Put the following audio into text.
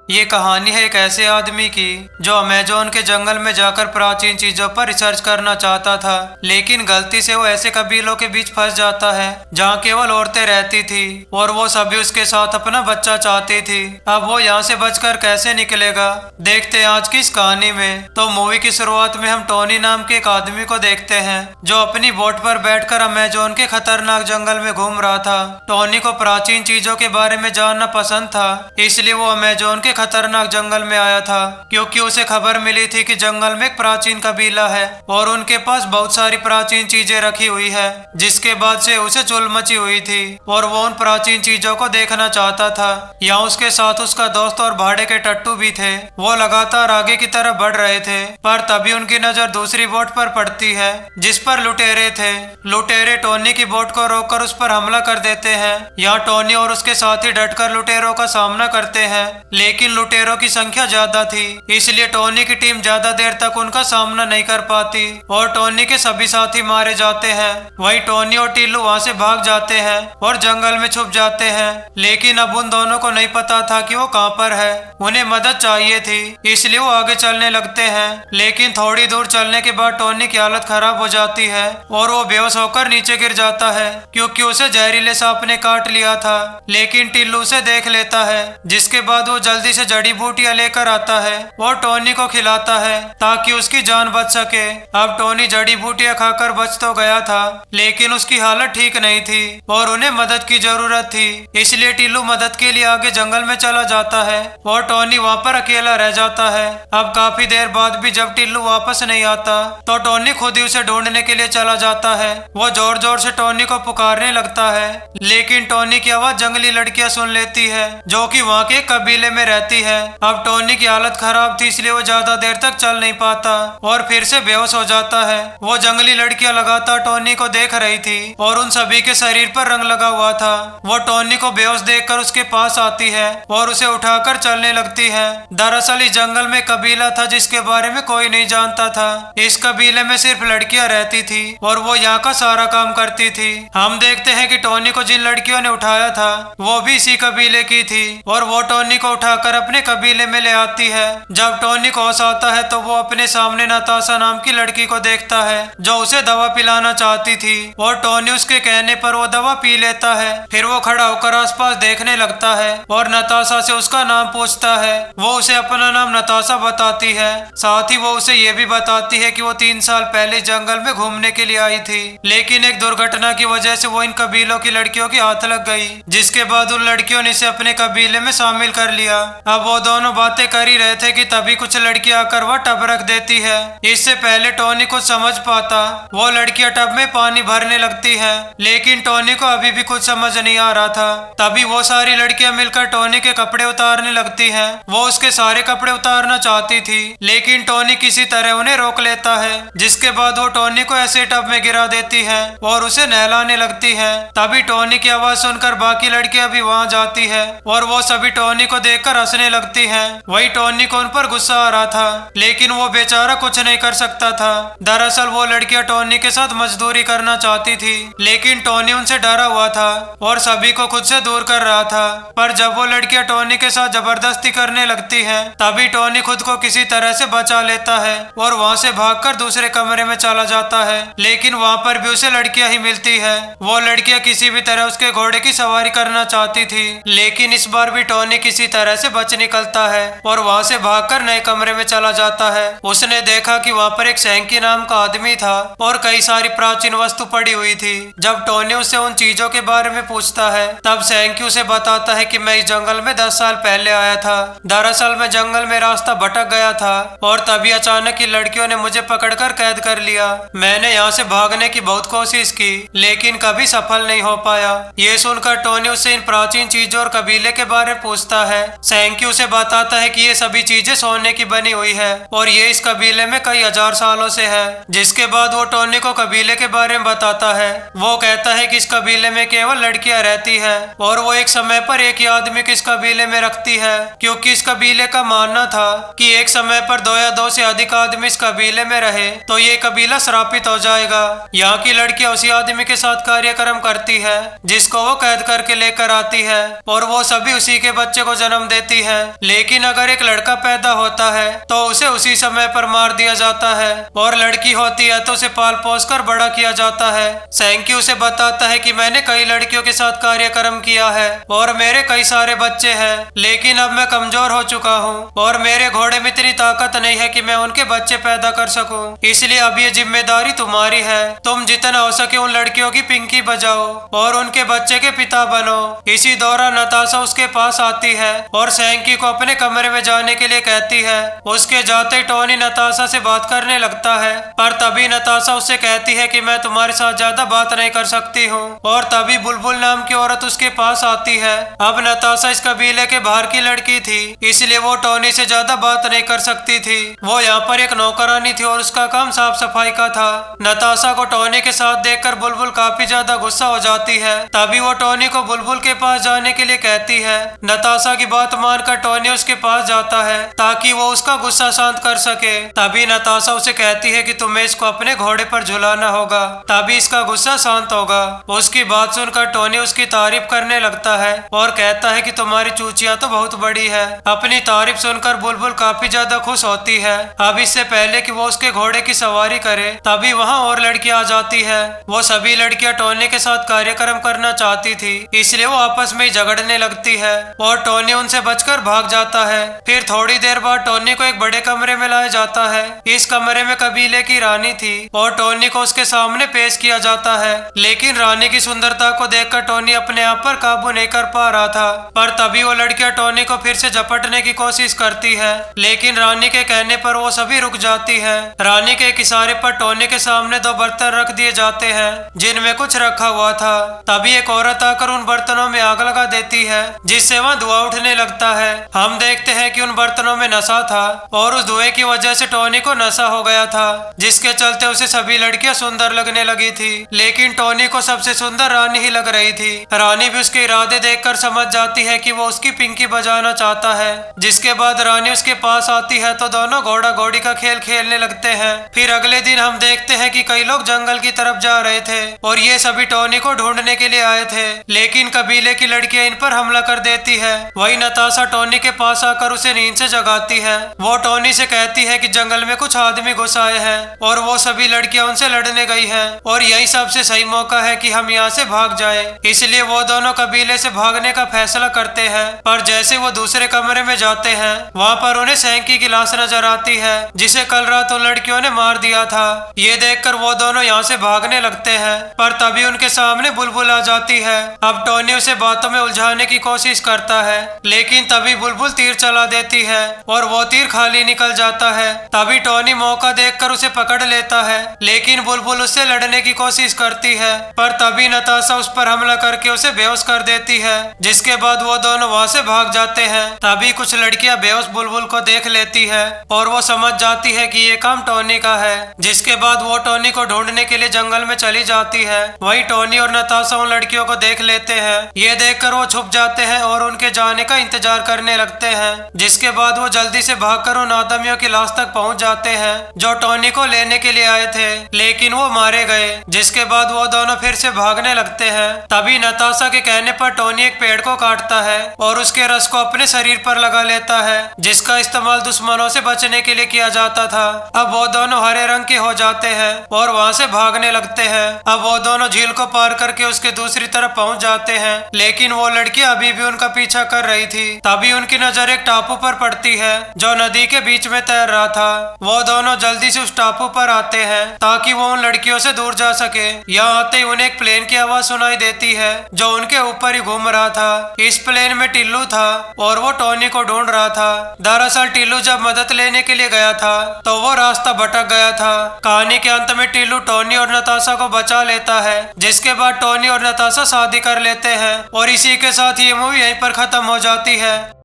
ये कहानी है एक ऐसे आदमी की जो अमेज़न के जंगल में जाकर प्राचीन चीजों पर रिसर्च करना चाहता था, लेकिन गलती से वो ऐसे कबीलों के बीच फंस जाता है जहाँ केवल औरतें रहती थी और वो सभी उसके साथ अपना बच्चा चाहती थी। अब वो यहाँ से बचकर कैसे निकलेगा, देखते हैं आज की इस कहानी में। तो मूवी की शुरुआत में हम टोनी नाम के एक आदमी को देखते हैं जो अपनी बोट पर बैठकर अमेज़न के खतरनाक जंगल में घूम रहा था। टोनी को प्राचीन चीजों के बारे में जानना पसंद था, इसलिए वो अमेज़न के खतरनाक जंगल में आया था क्योंकि उसे खबर मिली थी कि जंगल में एक प्राचीन कबीला है और उनके पास बहुत सारी प्राचीन चीजें रखी हुई है, जिसके बाद से उसे चुल मची हुई थी और वो उन प्राचीन चीजों को देखना चाहता था। यहाँ उसके साथ उसका दोस्त और भाड़े के टट्टू भी थे। वो लगातार आगे की तरफ बढ़ रहे थे, पर तभी उनकी नजर दूसरी बोट पर पड़ती है जिस पर लुटेरे थे। लुटेरे टोनी की बोट को रोककर उस पर हमला कर देते हैं। यहाँ टोनी और उसके साथी डटकर लुटेरों का सामना करते हैं, लेकिन लुटेरों की संख्या ज्यादा थी, इसलिए टोनी की टीम ज्यादा देर तक उनका सामना नहीं कर पाती और टोनी के सभी साथी मारे जाते हैं। वहीं टोनी और टिल्लू वहां से भाग जाते हैं और जंगल में छुप जाते हैं, लेकिन अब उन दोनों को नहीं पता था कि वो कहां पर है। उन्हें मदद चाहिए थी, इसलिए वो आगे चलने लगते हैं, लेकिन थोड़ी दूर चलने के बाद टोनी की हालत खराब हो जाती है और वो बेहोश होकर नीचे गिर जाता है क्योंकि उसे जहरीले सांप ने काट लिया था। लेकिन टिल्लू उसे देख लेता है, जिसके बाद वो जल्दी से जड़ी बूटियां लेकर आता है और टोनी को खिलाता है ताकि उसकी जान बच सके। अब टोनी जड़ी बूटियां खाकर बच तो गया था, लेकिन उसकी हालत ठीक नहीं थी और उन्हें मदद की जरूरत थी, इसलिए टिल्लू मदद के लिए आगे जंगल में चला जाता है और टोनी वहाँ पर अकेला रह जाता है। अब काफी देर बाद भी जब टिल्लू वापस नहीं आता तो टोनी खुद ही उसे ढूंढने के लिए चला जाता है। वो जोर जोर से टोनी को पुकारने लगता है, लेकिन टोनी की आवाज जंगली लड़कियां सुन लेती है जो कि वहाँ के कबीले में रहती है। अब टोनी की हालत खराब थी, इसलिए वो ज्यादा देर तक चल नहीं पाता और फिर से बेहोश हो जाता है। वो जंगली लड़कियां लगातार टोनी को देख रही थी और उन सभी के शरीर पर रंग लगा हुआ था। वो टोनी को बेहोश देखकर उसके पास आती है और उसे उठाकर चलने लगती है। दरअसल इस जंगल में कबीला था जिसके बारे में कोई नहीं जानता था। इस कबीले में सिर्फ लड़कियां रहती थी और वो यहाँ का सारा काम करती थी। हम देखते हैं कि टोनी को जिन लड़कियों ने उठाया था वो भी इसी कबीले की थी और वो टोनी को उठाकर अपने कबीले में ले आती है। जब टोनी को होश आता है तो वो अपने सामने नताशा नाम की लड़की को देखता है जो उसे दवा पिलाना चाहती थी और टोनी उसके कहने पर वो दवा पी लेता है। फिर वो खड़ा होकर आसपास देखने लगता है और नताशा से उसका नाम पूछता है। वो उसे अपना नाम नताशा बताती है, साथ ही वो उसे ये भी बताती है कि वो 3 साल पहले जंगल में घूमने के लिए आई थी, लेकिन एक दुर्घटना की वजह से वो इन कबीलों की लड़कियों के हाथ लग गई, जिसके बाद उन लड़कियों ने इसे अपने कबीले में शामिल कर लिया। अब वो दोनों बातें कर ही रहे थे कि तभी कुछ लड़कियां आकर वह टब रख देती है। इससे पहले टोनी कुछ समझ पाता, वो लड़कियां टब में पानी भरने लगती है, लेकिन टोनी को अभी भी कुछ समझ नहीं आ रहा था। तभी वो सारी लड़कियां मिलकर टोनी के कपड़े उतारने लगती हैं। वो उसके सारे कपड़े उतारना चाहती थी, लेकिन टोनी किसी तरह उन्हें रोक लेता है, जिसके बाद वो टोनी को ऐसे टब में गिरा देती है और उसे नहलाने लगती है। तभी टोनी की आवाज सुनकर बाकी लड़कियां भी वहां जाती है और वो सभी टोनी को देखकर हंसने लगती हैं। वही टोनी को उन पर गुस्सा आ रहा था, लेकिन वो बेचारा कुछ नहीं कर सकता था। दरअसल वो लड़कियां टोनी के साथ मजदूरी करना चाहती थी, लेकिन टोनी उनसे डरा हुआ था और सभी को खुद से दूर कर रहा था। पर जब वो लड़कियां टोनी के साथ जबरदस्ती करने लगती हैं, तभी टोनी खुद को किसी तरह से बचा लेता है और वहाँ से भागकर दूसरे कमरे में चला जाता है, लेकिन वहाँ पर भी उसे लड़कियां ही मिलती है। वो लड़कियां किसी भी तरह उसके घोड़े की सवारी करना चाहती थी, लेकिन इस बार भी टोनी किसी तरह से बच निकलता है और वहाँ से भागकर नए कमरे में चला जाता है। उसने देखा कि वहाँ पर एक सैंकी नाम का आदमी था और कई सारी प्राचीन वस्तु पड़ी हुई थी। जब टोनी उससे उन चीजों के बारे में पूछता है, तब सैंकी उसे बताता है कि मैं इस जंगल में 10 साल पहले आया था। दरअसल मैं जंगल में रास्ता भटक गया था और तभी अचानक ही लड़कियों ने मुझे पकड़कर कैद कर लिया। मैंने यहाँ से भागने की बहुत कोशिश की, लेकिन कभी सफल नहीं हो पाया। ये सुनकर टोनी उससे इन प्राचीन चीजों और कबीले के बारे में पूछता है। सैंकी उसे बताता है कि ये सभी चीजें सोने की बनी हुई है और ये इस कबीले में कई हजार सालों से है। जिसके बाद वो टोनी को कबीले के बारे में बताता है। वो कहता है कि इस कबीले में केवल लड़कियां रहती है और वो एक समय पर एक ही आदमी को इस कबीले में रखती है, क्योंकि इस कबीले का मानना था कि एक समय पर 2 या 2 से अधिक आदमी इस कबीले में रहे तो ये कबीला श्रापित हो जाएगा। यहाँ की लड़कियां उसी आदमी के साथ कार्यक्रम करती है जिसको वो कैद करके लेकर आती है और वो सभी उसी के बच्चे को जन्म देती मिलती है, लेकिन अगर एक लड़का पैदा होता है तो उसे उसी समय पर मार दिया जाता है, और लड़की होती है तो उसे पाल पोस कर बड़ा किया जाता है। सैंकी उसे बताता है कि मैंने कई लड़कियों के साथ कार्यक्रम किया है और मेरे कई सारे बच्चे हैं, लेकिन अब मैं कमजोर हो चुका हूँ और मेरे घोड़े में इतनी ताकत नहीं है कि मैं उनके बच्चे पैदा कर सकूं। इसलिए अब ये जिम्मेदारी तुम्हारी है। तुम जितना हो सके उन लड़कियों की पिंकी बजाओ और उनके बच्चे के पिता बनो। इसी दौरान नताशा उसके पास आती है और सैंकी को अपने कमरे में जाने के लिए कहती है। उसके जाते ही टोनी नताशा से बात करने लगता है, पर तभी नताशा उससे कहती है कि मैं तुम्हारे साथ ज्यादा बात नहीं कर सकती हूँ। और तभी बुलबुल नाम की औरत उसके पास आती है। अब नताशा इस कबीले के बाहर की लड़की थी, इसलिए वो टोनी से ज्यादा बात नहीं कर सकती थी। वो यहाँ पर एक नौकरानी थी और उसका काम साफ सफाई का था। नताशा को टोनी के साथ देखकर बुलबुल काफी ज्यादा गुस्सा हो जाती है। तभी वो टोनी को बुलबुल के पास जाने के लिए कहती है। नताशा की बात मानकर टोनी उसके पास जाता है ताकि वो उसका गुस्सा शांत कर सके। तभी नताशा उसे कहती है कि तुम्हें इसको अपने घोड़े पर झुलाना होगा, तभी इसका गुस्सा शांत होगा। उसकी बात सुनकर टोनी उसकी तारीफ करने लगता है और कहता है कि तुम्हारी चूचिया तो बहुत बड़ी है। अपनी तारीफ सुनकर बुलबुल काफी ज्यादा खुश होती है। अब इससे पहले कि वो उसके घोड़े की सवारी करे, तभी वहाँ और लड़कियां आ जाती है। वो सभी लड़कियां टोनी के साथ कार्यक्रम करना चाहती थी, इसलिए वो आपस में झगड़ने लगती है और टोनी उनसे बचकर भाग जाता है। फिर थोड़ी देर बाद टोनी को एक बड़े कमरे में लाया जाता है। इस कमरे में कबीले की रानी थी और टोनी को उसके सामने पेश किया जाता है, लेकिन रानी की सुंदरता को देखकर टोनी अपने आप पर काबू नहीं कर पा रहा था। पर तभी वो लड़कियां टोनी को फिर से झपटने की कोशिश करती है, लेकिन रानी के कहने पर वो सभी रुक जाती है। रानी के एक इशारे पर टोनी के सामने दो बर्तन रख दिए जाते हैं जिनमें कुछ रखा हुआ था। तभी एक औरत आकर उन बर्तनों में आग लगा देती है, जिससे वहाँ धुआं उठने लगता है। हम देखते हैं कि उन बर्तनों में नशा था और उस धुएं की वजह से टोनी को नशा हो गया था, जिसके चलते उसे सभी लड़कियां सुंदर लगने लगी थी। लेकिन टोनी को सबसे सुंदर रानी ही लग रही थी। रानी भी उसके इरादे देखकर समझ जाती है कि वो उसकी पिंकी बजाना चाहता है। जिसके बाद रानी उसके पास आती है तो दोनों घोड़ा घोड़ी का खेल खेलने लगते हैं। फिर अगले दिन हम देखते हैं कि कई लोग जंगल की तरफ जा रहे थे और ये सभी टोनी को ढूंढने के लिए आए थे, लेकिन कबीले की लड़कियां इन पर हमला कर देती है। वही नताशा टोनी के पास आकर उसे नींद से जगाती है। वो टोनी से कहती है कि जंगल में कुछ आदमी घुस आए हैं और वो सभी लड़कियां उनसे लड़ने गई हैं और यही सबसे सही मौका है कि हम यहाँ से भाग जाएं। इसलिए वो दोनों कबीले से भागने का फैसला करते हैं। पर जैसे वो दूसरे कमरे में जाते हैं, वहाँ पर उन्हें सैंकी की लाश नजर आती है, जिसे कल रात उन लड़कियों ने मार दिया था। ये देखकर वो दोनों यहाँ से भागने लगते हैं, पर तभी उनके सामने बुलबुल आ जाती है। अब टोनी उसे बातों में उलझाने की कोशिश करता है, लेकिन तभी बुलबुल तीर चला देती है और वो तीर खाली निकल जाता है। तभी टोनी मौका देखकर उसे पकड़ लेता है, लेकिन बुलबुल उससे लड़ने की कोशिश करती है, पर तभी नताशा उस पर हमला करके उसे बेहोश कर देती है। जिसके बाद वो दोनों वहाँ से भाग जाते हैं। तभी कुछ लड़कियां बेहोश बुलबुल को देख लेती है और वो समझ जाती है कि ये काम टोनी का है। जिसके बाद वो टोनी को ढूंढने के लिए जंगल में चली जाती है। वहीं टोनी और नताशा उन लड़कियों को देख लेते हैं। ये देखकर वो छुप जाते हैं और उनके जाने का इंतजार करने लगते हैं। जिसके बाद वो जल्दी से भागकर उन आदमियों की लाश तक पहुंच जाते हैं जो टोनी को लेने के लिए आए थे, लेकिन वो मारे गए। जिसके बाद वो दोनों फिर से भागने लगते हैं। तभी नताशा के कहने पर टोनी एक पेड़ को काटता है और उसके रस को अपने शरीर पर लगा लेता है, जिसका इस्तेमाल दुश्मनों से बचने के लिए किया जाता था। अब वो दोनों हरे रंग के हो जाते हैं और वहाँ से भागने लगते हैं। अब वो दोनों झील को पार करके उसके दूसरी तरफ पहुँच जाते हैं, लेकिन वो लड़की अभी भी उनका पीछा कर रही थी। तभी उनकी नजर एक टापू पर पड़ती है जो नदी के बीच में तैर रहा था। वो दोनों जल्दी से उस टापू पर आते हैं ताकि वो उन लड़कियों से दूर जा सके। यहाँ आते ही उन्हें एक प्लेन की आवाज सुनाई देती है जो उनके ऊपर ही घूम रहा था। इस प्लेन में टिल्लू था और वो टोनी को ढूंढ रहा था। दरअसल टिल्लू जब मदद लेने के लिए गया था तो वो रास्ता भटक गया था। कहानी के अंत में टिल्लू टोनी और नताशा को बचा लेता है, जिसके बाद टोनी और नताशा शादी कर लेते हैं और इसी के साथ ये मूवी यहीं पर खत्म हो जाती है।